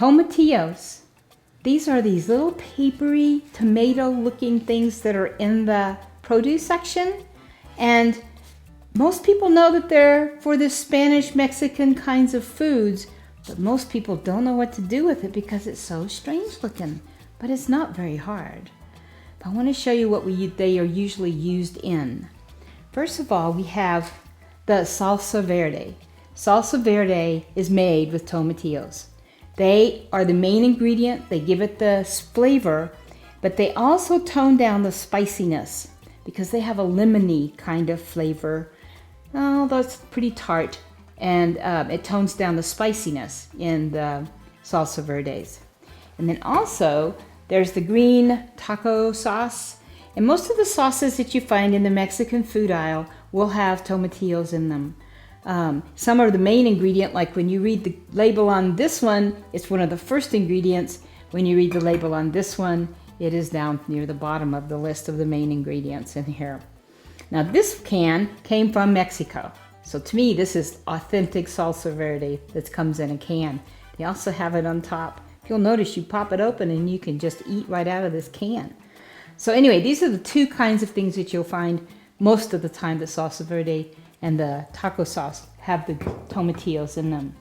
Tomatillos. These are these little papery tomato-looking things that are in the produce section. And most people know that they're for the Spanish, Mexican kinds of foods, but most people don't know what to do with it because it's so strange looking. But it's not very hard. I want to show you what they are usually used in. First of all, we have the salsa verde. Salsa verde is made with tomatillos. They are the main ingredient. They give it the flavor, but they also tone down the spiciness because they have a lemony kind of flavor. Oh, that's pretty tart, and it tones down the spiciness in the salsa verdes. And then also, there's the green taco sauce. And most of the sauces that you find in the Mexican food aisle will have tomatillos in them. Some are the main ingredient, like when you read the label on this one, it's one of the first ingredients. When you read the label on this one, it is down near the bottom of the list of the main ingredients in here. Now this can came from Mexico. So to me, this is authentic salsa verde that comes in a can. They also have it on top. You'll notice you pop it open and you can just eat right out of this can. So anyway, these are the two kinds of things that you'll find most of the time. The salsa verde and the taco sauce have the tomatillos in them.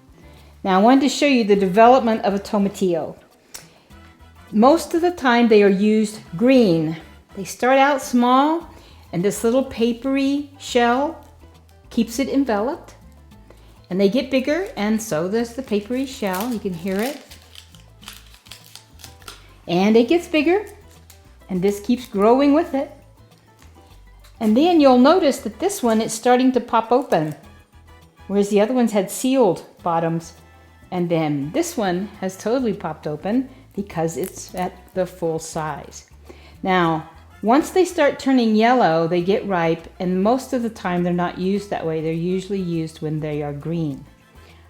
Now I wanted to show you the development of a tomatillo. Most of the time they are used green. They start out small and this little papery shell keeps it enveloped. And they get bigger, and so does the papery shell. You can hear it. And it gets bigger, and this keeps growing with it. And then you'll notice that this one is starting to pop open, whereas the other ones had sealed bottoms. And then this one has totally popped open because it's at the full size. Now, once they start turning yellow, they get ripe, and most of the time they're not used that way. They're usually used when they are green.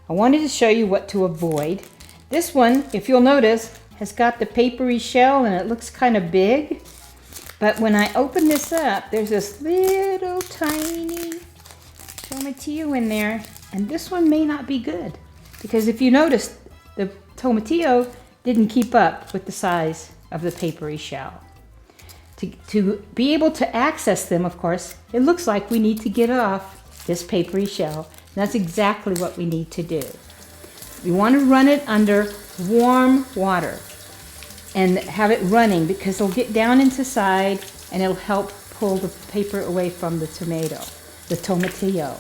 I wanted to show you what to avoid. This one, if you'll notice, has got the papery shell and it looks kind of big. But when I open this up, there's this little tiny tomatillo in there, and this one may not be good. Because if you notice, the tomatillo didn't keep up with the size of the papery shell. To be able to access them, of course, it looks like we need to get off this papery shell. And that's exactly what we need to do. We want to run it under warm water and have it running because it'll get down inside and it'll help pull the paper away from the tomato, the tomatillo.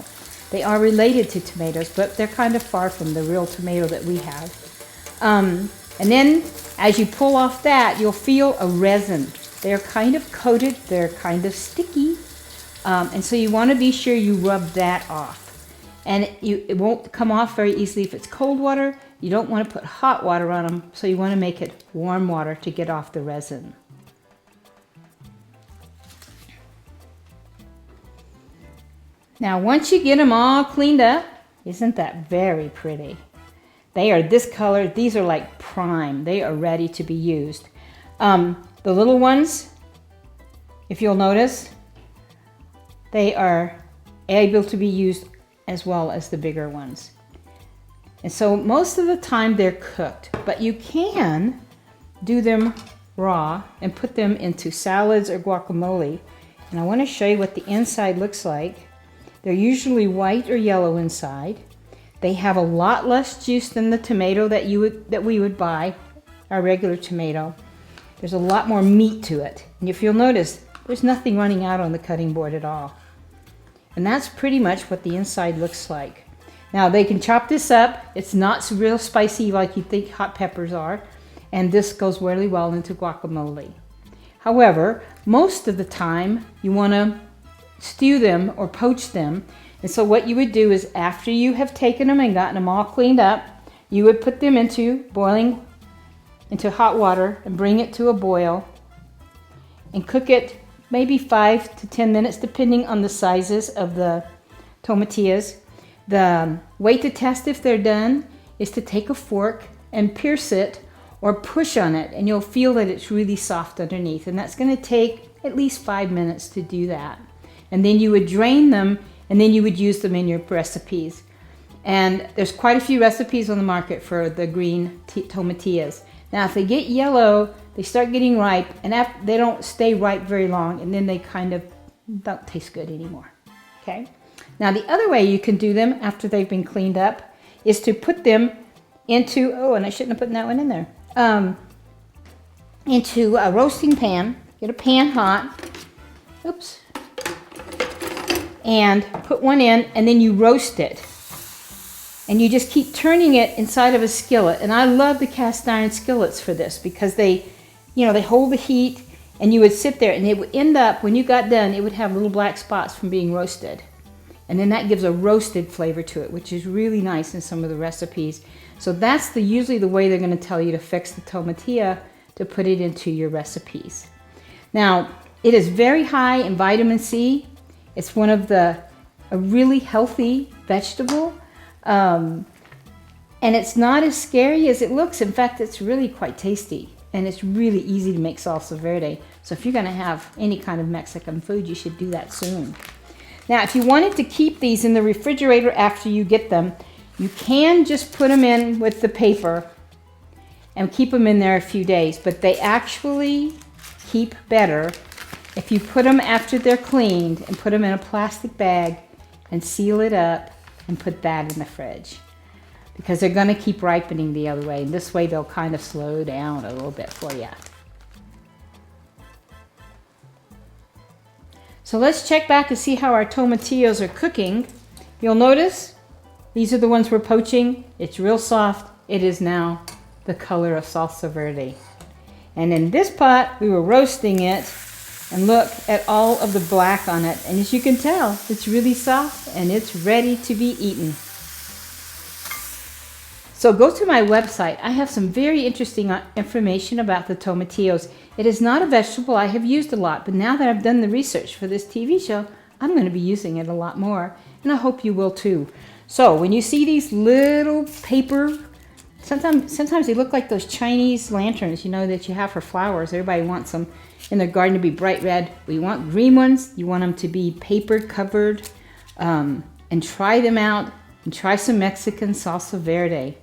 They are related to tomatoes, but they're kind of far from the real tomato that we have. And then as you pull off that, you'll feel a resin. They're kind of coated, they're kind of sticky, and so you want to be sure you rub that off. And it won't come off very easily if it's cold water. You don't want to put hot water on them, so you want to make it warm water to get off the resin. Now once you get them all cleaned up, isn't that very pretty? They are this color. These are like prime. They are ready to be used. The little ones, if you'll notice, they are able to be used as well as the bigger ones. And so most of the time they're cooked, but you can do them raw and put them into salads or guacamole. And I want to show you what the inside looks like. They're usually white or yellow inside. They have a lot less juice than the tomato that we would buy, our regular tomato. There's a lot more meat to it. And if you'll notice, there's nothing running out on the cutting board at all. And that's pretty much what the inside looks like. Now they can chop this up. It's not real spicy like you think hot peppers are. And this goes really well into guacamole. However, most of the time you want to stew them or poach them. And so what you would do is after you have taken them and gotten them all cleaned up, you would put them into hot water and bring it to a boil and cook it maybe 5 to 10 minutes depending on the sizes of the tomatillas. The way to test if they're done is to take a fork and pierce it or push on it, and you'll feel that it's really soft underneath, and that's going to take at least 5 minutes to do that. And then you would drain them, and then you would use them in your recipes. And there's quite a few recipes on the market for the green tomatillos. Now, if they get yellow, they start getting ripe, and they don't stay ripe very long, and then they kind of don't taste good anymore. Okay? Now, the other way you can do them after they've been cleaned up is to put them into, oh, and I shouldn't have put that one in there, into a roasting pan. Get a pan hot, oops, and put one in, and then you roast it. And you just keep turning it inside of a skillet. And I love the cast iron skillets for this because they hold the heat, and you would sit there and it would end up, when you got done, it would have little black spots from being roasted. And then that gives a roasted flavor to it, which is really nice in some of the recipes. So that's usually the way they're going to tell you to fix the tomatilla to put it into your recipes. Now, it is very high in vitamin C. It's one of a really healthy vegetable. And it's not as scary as it looks. In fact, it's really quite tasty, and it's really easy to make salsa verde. So if you're going to have any kind of Mexican food, you should do that soon. Now, if you wanted to keep these in the refrigerator after you get them, you can just put them in with the paper and keep them in there a few days, but they actually keep better if you put them after they're cleaned and put them in a plastic bag and seal it up and put that in the fridge, because they're going to keep ripening the other way, and this way they'll kind of slow down a little bit for you. So let's check back and see how our tomatillos are cooking. You'll notice these are the ones we're poaching. It's real soft. It is now the color of salsa verde. And in this pot, we were roasting it, and look at all of the black on it. And as you can tell, it's really soft and it's ready to be eaten. So go to my website. I have some very interesting information about the tomatillos. It is not a vegetable I have used a lot, but now that I've done the research for this TV show, I'm going to be using it a lot more, and I hope you will too. So when you see these little paper, sometimes they look like those Chinese lanterns, that you have for flowers. Everybody wants them in their garden to be bright red. We want green ones. You want them to be paper covered, and try them out, and try some Mexican salsa verde.